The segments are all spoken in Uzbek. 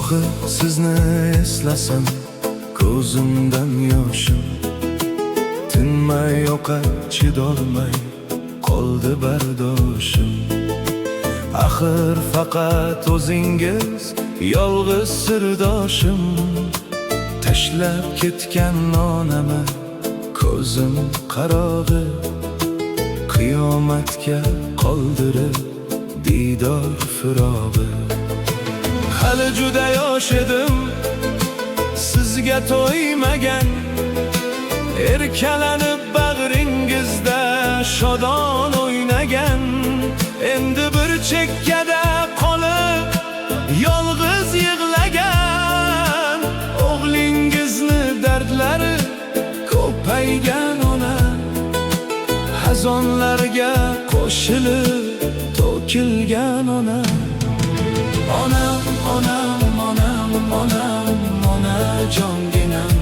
Gohi sizni eslasam ko'zimdan yoshim tinmay oqar, chidolmay qoldi bardoshim. Axir faqat o'zingiz yolg'iz sirdoshim. Tashlab ketgan onamni ko'zim qarog'i, qiyomatga qoldirib diydor firog'i. Hali juda yosh edim, sizga to'ymagan, erkalanib bag'ringizda shodon o'ynagan. Endi bir chekkada qolib yolg'iz yig'lagan, o'g'lingizni dardlari ko'paygan ona, hazonlarga qo'shilib to'kilgan ona. Onam, onam, onam, onam, onajonginam,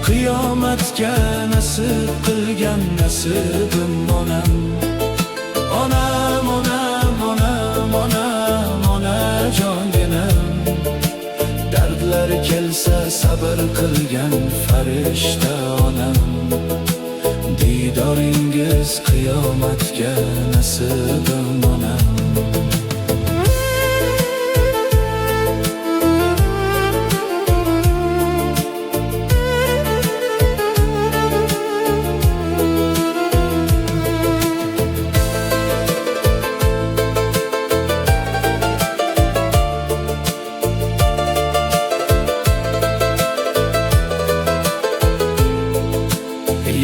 qiyomatga nasib qilgan nasibim onam. Onam, onam, onam, onam, onajonginam, dardlari kelsa sabr qilgan farishta onam. Diydoringiz qiyomatga nasibim onam.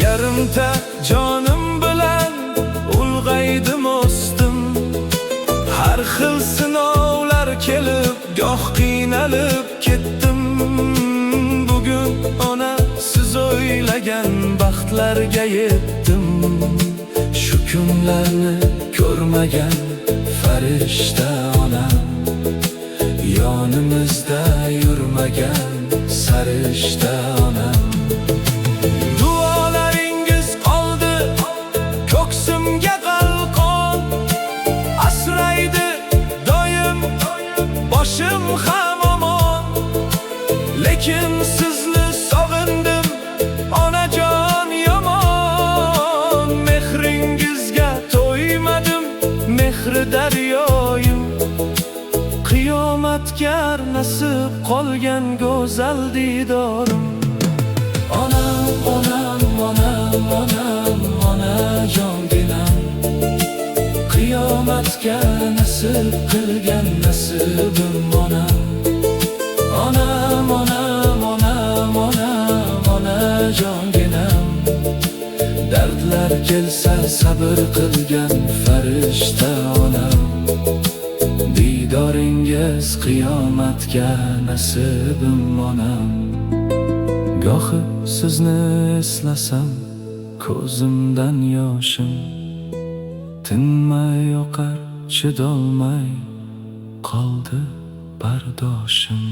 Yarimta jonim bilan ulg'aydim, o'sdim. Har xil sinovlar kelib, goh qiynalib ketdim. Bugun ona siz o'ylagan baxtlarga yetdim. Shu kunlarni ko'rmagan farishta onam, yonimizda yurmagan sarishta onam. Boshim ham omon, lekin sizni sog'indim onajon yomon. Mehringizga to'ymadim, mehri daryoyim, qiyomatga nasib qolgan go'zal didorim. Onam, onam, onam, onam, onajonginam, qiyomatga nasib qilgan nasibim onam. Onam, onam, onam, onam, onajonginam, dardlar kelsa sabr qilgan farishta onam. Diydoringiz qiyomatga nasibim onam. Gohi sizni eslasam ko'zimdan yoshim tinmay oqar, chidolmay qoldi bardoshim.